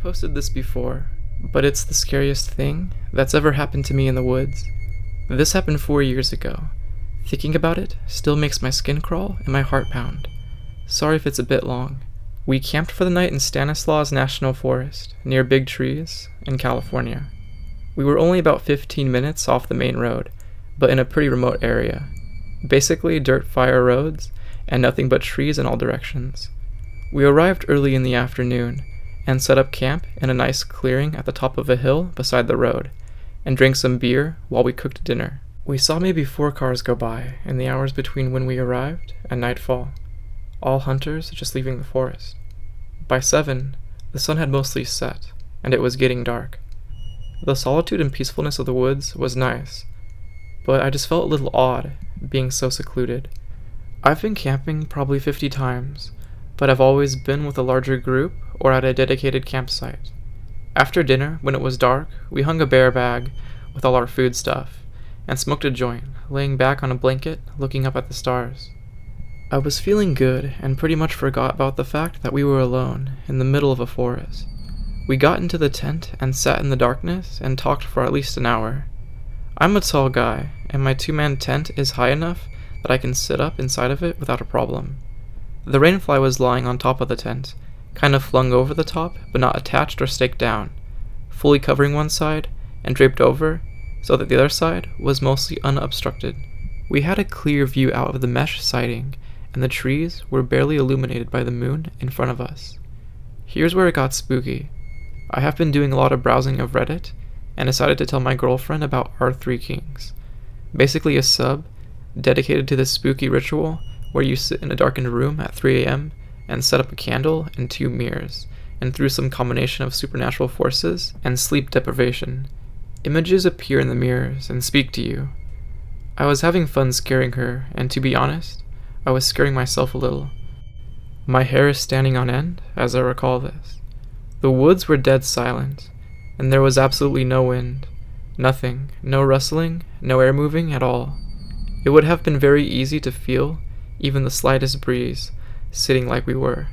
posted this before, but it's the scariest thing that's ever happened to me in the woods. This happened 4 years ago. Thinking about it still makes my skin crawl and my heart pound. Sorry if it's a bit long. We camped for the night in Stanislaus National Forest, near big trees, in California. We were only about 15 minutes off the main road, but in a pretty remote area. Basically dirt fire roads, and nothing but trees in all directions. We arrived early in the afternoon, and set up camp in a nice clearing at the top of a hill beside the road, and drank some beer while we cooked dinner. We saw maybe 4 cars go by in the hours between when we arrived and nightfall, all hunters just leaving the forest. By 7, the sun had mostly set, and it was getting dark. The solitude and peacefulness of the woods was nice, but I just felt a little odd being so secluded. I've been camping probably 50 times, but I've always been with a larger group or at a dedicated campsite. After dinner, when it was dark, we hung a bear bag with all our food stuff and smoked a joint, laying back on a blanket, looking up at the stars. I was feeling good and pretty much forgot about the fact that we were alone in the middle of a forest. We got into the tent and sat in the darkness and talked for at least an hour. I'm a tall guy, and my 2-man tent is high enough that I can sit up inside of it without a problem. The rainfly was lying on top of the tent, kind of flung over the top, but not attached or staked down, fully covering one side and draped over, so that the other side was mostly unobstructed. We had a clear view out of the mesh siding, and the trees were barely illuminated by the moon in front of us. Here's where it got spooky. I have been doing a lot of browsing of Reddit, and decided to tell my girlfriend about R3 Kings, basically a sub dedicated to this spooky ritual where you sit in a darkened room at 3 a.m. and set up a candle and 2 mirrors, and through some combination of supernatural forces and sleep deprivation, images appear in the mirrors and speak to you. I was having fun scaring her, and to be honest, I was scaring myself a little. My hair is standing on end as I recall this. The woods were dead silent, and there was absolutely no wind. Nothing, no rustling, no air moving at all. It would have been very easy to feel even the slightest breeze, sitting like we were.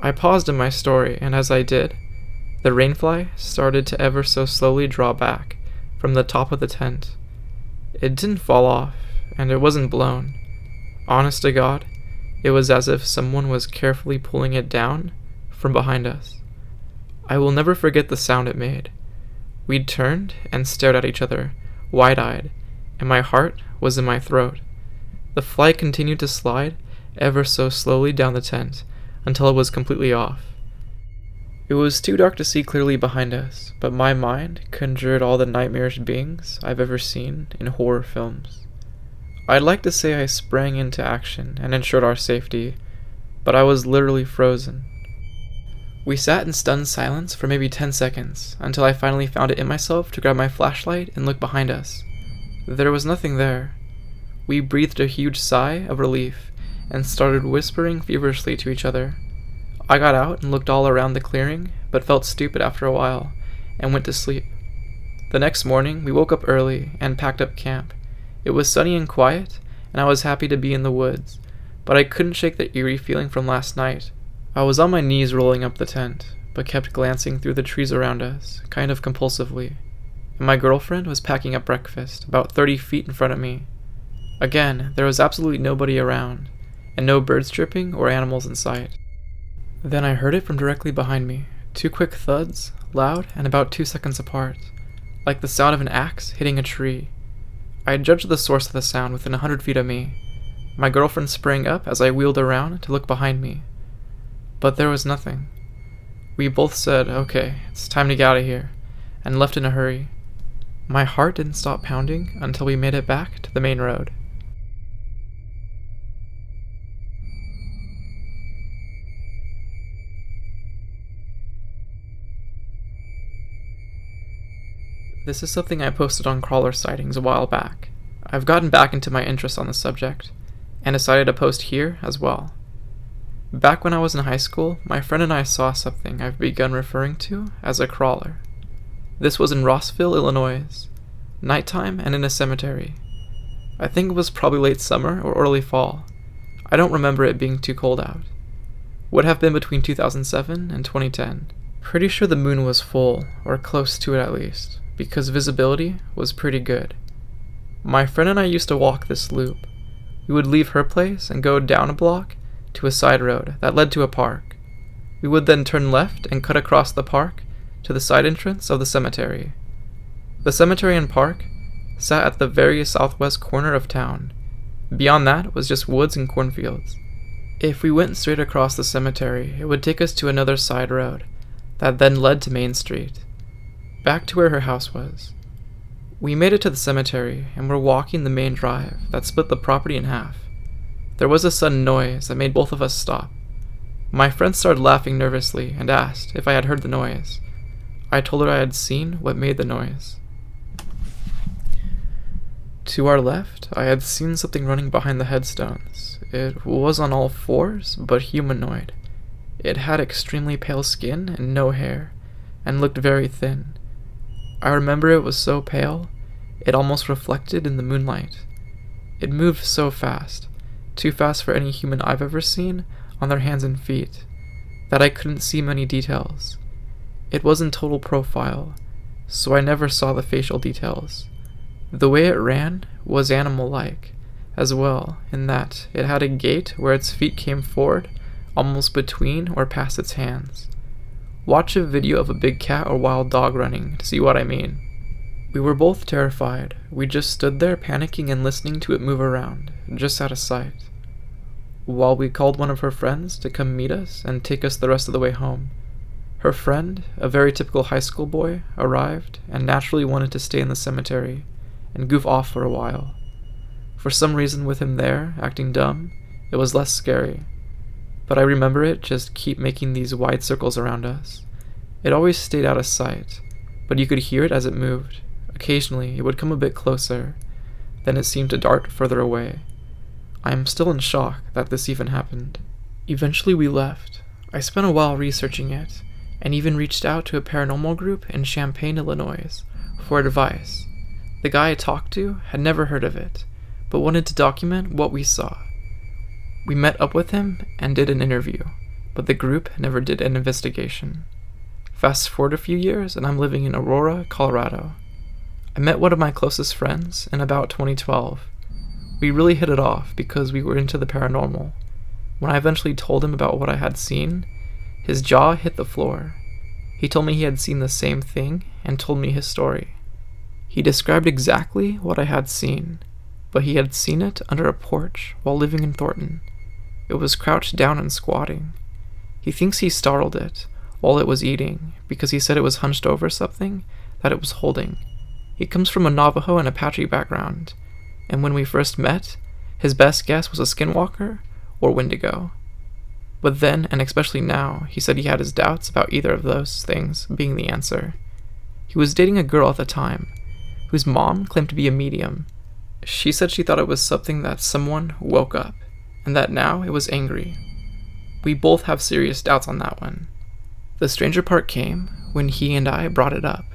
I paused in my story, and as I did, the rainfly started to ever so slowly draw back from the top of the tent. It didn't fall off, and it wasn't blown. Honest to God, it was as if someone was carefully pulling it down from behind us. I will never forget the sound it made. We turned and stared at each other, wide-eyed, and my heart was in my throat. The fly continued to slide ever so slowly down the tent until it was completely off. It was too dark to see clearly behind us, but my mind conjured all the nightmarish beings I've ever seen in horror films. I'd like to say I sprang into action and ensured our safety, but I was literally frozen. We sat in stunned silence for maybe 10 seconds, until I finally found it in myself to grab my flashlight and look behind us. There was nothing there. We breathed a huge sigh of relief, and started whispering feverishly to each other. I got out and looked all around the clearing, but felt stupid after a while, and went to sleep. The next morning, we woke up early and packed up camp. It was sunny and quiet, and I was happy to be in the woods, but I couldn't shake the eerie feeling from last night. I was on my knees rolling up the tent, but kept glancing through the trees around us, kind of compulsively, and my girlfriend was packing up breakfast about 30 feet in front of me. Again, there was absolutely nobody around, and no birds chirping or animals in sight. Then I heard it from directly behind me, 2 quick thuds, loud and about 2 seconds apart, like the sound of an axe hitting a tree. I judged the source of the sound within 100 feet of me. My girlfriend sprang up as I wheeled around to look behind me, but there was nothing. We both said, "Okay, it's time to get out of here," and left in a hurry. My heart didn't stop pounding until we made it back to the main road. This is something I posted on crawler sightings a while back. I've gotten back into my interest on the subject, and decided to post here as well. Back when I was in high school, my friend and I saw something I've begun referring to as a crawler. This was in Rossville, Illinois, nighttime and in a cemetery. I think it was probably late summer or early fall. I don't remember it being too cold out. Would have been between 2007 and 2010. Pretty sure the moon was full, or close to it at least, because visibility was pretty good. My friend and I used to walk this loop. We would leave her place and go down a block to a side road that led to a park. We would then turn left and cut across the park to the side entrance of the cemetery. The cemetery and park sat at the very southwest corner of town. Beyond that was just woods and cornfields. If we went straight across the cemetery, it would take us to another side road that then led to Main Street, back to where her house was. We made it to the cemetery and were walking the main drive that split the property in half. There was a sudden noise that made both of us stop. My friend started laughing nervously and asked if I had heard the noise. I told her I had seen what made the noise. To our left, I had seen something running behind the headstones. It was on all fours, but humanoid. It had extremely pale skin and no hair, and looked very thin. I remember it was so pale, it almost reflected in the moonlight. It moved so fast, too fast for any human I've ever seen on their hands and feet, that I couldn't see many details. It was in total profile, so I never saw the facial details. The way it ran was animal-like, as well, in that it had a gait where its feet came forward, almost between or past its hands. Watch a video of a big cat or wild dog running to see what I mean. We were both terrified. We just stood there panicking and listening to it move around, just out of sight, while we called one of her friends to come meet us and take us the rest of the way home. Her friend, a very typical high school boy, arrived and naturally wanted to stay in the cemetery and goof off for a while. For some reason with him there, acting dumb, it was less scary. But I remember it just keep making these wide circles around us. It always stayed out of sight, but you could hear it as it moved. Occasionally, it would come a bit closer, then it seemed to dart further away. I am still in shock that this even happened. Eventually we left. I spent a while researching it, and even reached out to a paranormal group in Champaign, Illinois, for advice. The guy I talked to had never heard of it, but wanted to document what we saw. We met up with him and did an interview, but the group never did an investigation. Fast forward a few years, and I'm living in Aurora, Colorado. I met one of my closest friends in about 2012. We really hit it off because we were into the paranormal. When I eventually told him about what I had seen, his jaw hit the floor. He told me he had seen the same thing and told me his story. He described exactly what I had seen, but he had seen it under a porch while living in Thornton. It was crouched down and squatting. He thinks he startled it while it was eating because he said it was hunched over something that it was holding. He comes from a Navajo and Apache background, and when we first met, his best guess was a skinwalker or Wendigo. But then, and especially now, he said he had his doubts about either of those things being the answer. He was dating a girl at the time, whose mom claimed to be a medium. She said she thought it was something that someone woke up, and that now it was angry. We both have serious doubts on that one. The stranger part came when he and I brought it up.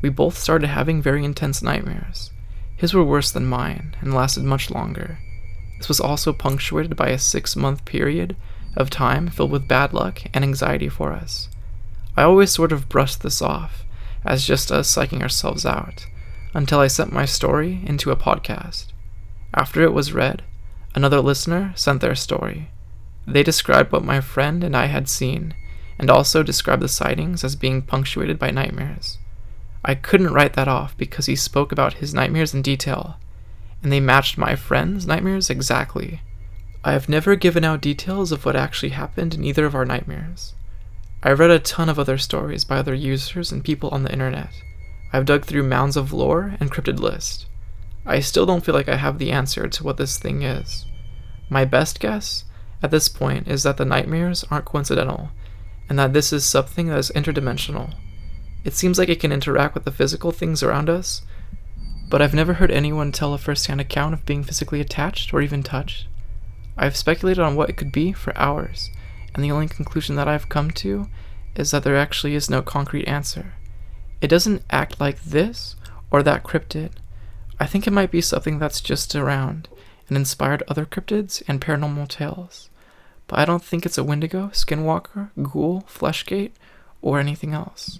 We both started having very intense nightmares. His were worse than mine, and lasted much longer. This was also punctuated by a 6-month period of time filled with bad luck and anxiety for us. I always sort of brushed this off as just us psyching ourselves out, until I sent my story into a podcast. After it was read, another listener sent their story. They described what my friend and I had seen, and also described the sightings as being punctuated by nightmares. I couldn't write that off because he spoke about his nightmares in detail, and they matched my friend's nightmares exactly. I have never given out details of what actually happened in either of our nightmares. I've read a ton of other stories by other users and people on the internet. I've dug through mounds of lore and cryptid lists. I still don't feel like I have the answer to what this thing is. My best guess at this point is that the nightmares aren't coincidental, and that this is something that is interdimensional. It seems like it can interact with the physical things around us, but I've never heard anyone tell a first-hand account of being physically attached or even touched. I've speculated on what it could be for hours, and the only conclusion that I've come to is that there actually is no concrete answer. It doesn't act like this or that cryptid. I think it might be something that's just around and inspired other cryptids and paranormal tales. But I don't think it's a Wendigo, Skinwalker, Ghoul, Fleshgate, or anything else.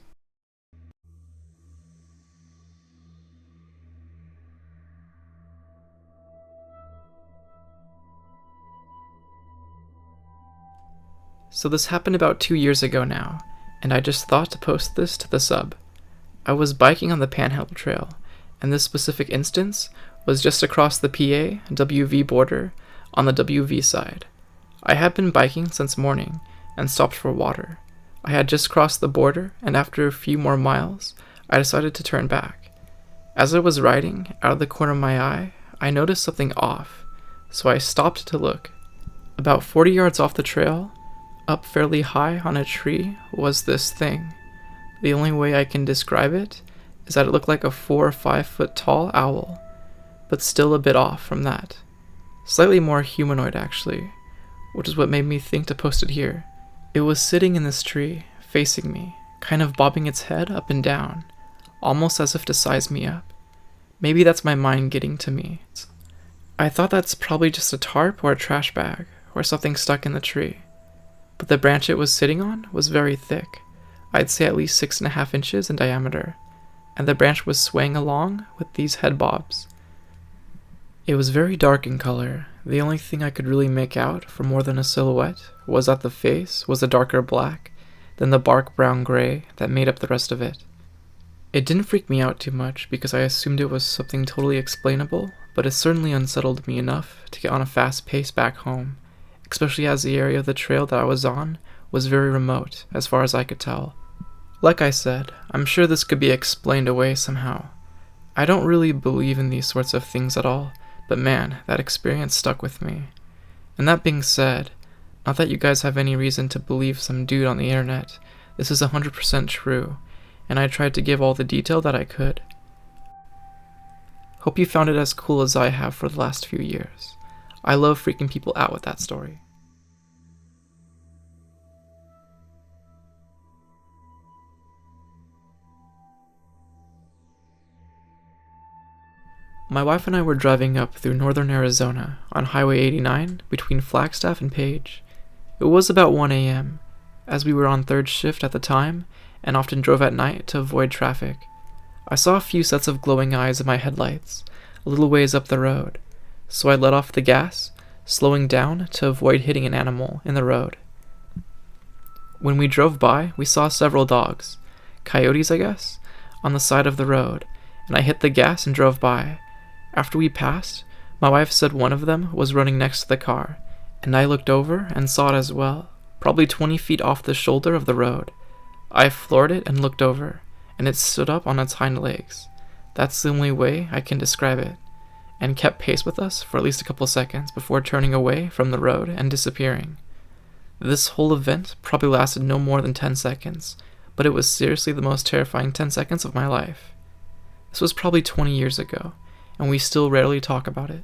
So this happened about 2 years ago now, and I just thought to post this to the sub. I was biking on the Panhandle Trail, and this specific instance was just across the PA-WV border on the WV side. I had been biking since morning and stopped for water. I had just crossed the border, and after a few more miles, I decided to turn back. As I was riding, out of the corner of my eye, I noticed something off, so I stopped to look. About 40 yards off the trail, up fairly high on a tree, was this thing. The only way I can describe it is that it looked like a 4 or 5 foot tall owl, but still a bit off from that. Slightly more humanoid actually, which is what made me think to post it here. It was sitting in this tree, facing me, kind of bobbing its head up and down, almost as if to size me up. Maybe that's my mind getting to me. I thought that's probably just a tarp or a trash bag, or something stuck in the tree. But the branch it was sitting on was very thick. I'd say at least 6.5 inches in diameter, and the branch was swaying along with these head bobs. It was very dark in color. The only thing I could really make out for more than a silhouette was that the face was a darker black than the bark brown gray that made up the rest of it. It didn't freak me out too much because I assumed it was something totally explainable, but it certainly unsettled me enough to get on a fast pace back home, especially as the area of the trail that I was on was very remote as far as I could tell. Like I said, I'm sure this could be explained away somehow. I don't really believe in these sorts of things at all, but man, that experience stuck with me. And that being said, not that you guys have any reason to believe some dude on the internet, this is 100% true, and I tried to give all the detail that I could. Hope you found it as cool as I have for the last few years. I love freaking people out with that story. My wife and I were driving up through northern Arizona on Highway 89 between Flagstaff and Page. It was about 1 a.m., as we were on third shift at the time and often drove at night to avoid traffic. I saw a few sets of glowing eyes in my headlights a little ways up the road, so I let off the gas, slowing down to avoid hitting an animal in the road. When we drove by, we saw several dogs, coyotes I guess, on the side of the road, and I hit the gas and drove by. After we passed, my wife said one of them was running next to the car, and I looked over and saw it as well, probably 20 feet off the shoulder of the road. I floored it and looked over, and it stood up on its hind legs. That's the only way I can describe it, and kept pace with us for at least a couple seconds before turning away from the road and disappearing. This whole event probably lasted no more than 10 seconds, but it was seriously the most terrifying 10 seconds of my life. This was probably 20 years ago, and we still rarely talk about it.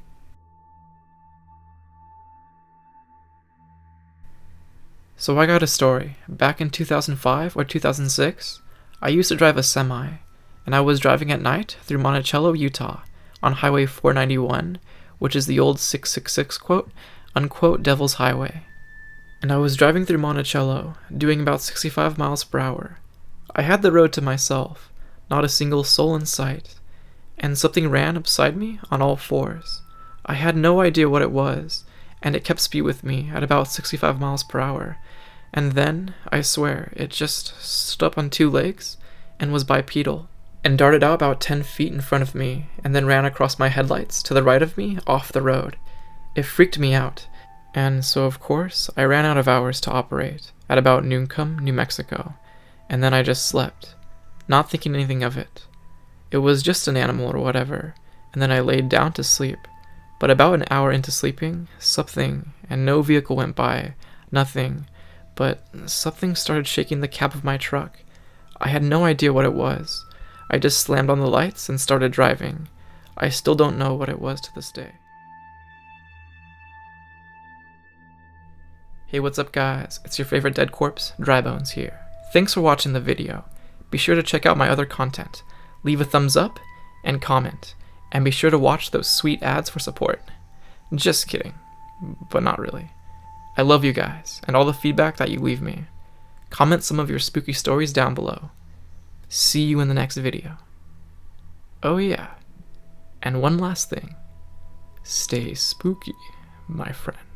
So I got a story. Back in 2005 or 2006, I used to drive a semi, and I was driving at night through Monticello, Utah, on Highway 491, which is the old 666 quote-unquote Devil's Highway. And I was driving through Monticello, doing about 65 miles per hour. I had the road to myself, not a single soul in sight, and something ran beside me on all fours. I had no idea what it was, and it kept speed with me at about 65 miles per hour, and then, I swear, it just stood up on 2 legs and was bipedal, and darted out about 10 feet in front of me, and then ran across my headlights to the right of me off the road. It freaked me out, and so of course I ran out of hours to operate at about Newcomb, New Mexico, and then I just slept, not thinking anything of it. It was just an animal or whatever, and then I laid down to sleep. But about an hour into sleeping, something, and no vehicle went by, nothing, but something started shaking the cab of my truck. I had no idea what it was. I just slammed on the lights and started driving. I still don't know what it was to this day. Hey, what's up guys? It's your favorite dead corpse, Dry Bones here. Thanks for watching the video. Be sure to check out my other content. Leave a thumbs up and comment. And be sure to watch those sweet ads for support. Just kidding, but not really. I love you guys, and all the feedback that you leave me. Comment some of your spooky stories down below. See you in the next video. Oh yeah, and one last thing. Stay spooky, my friend.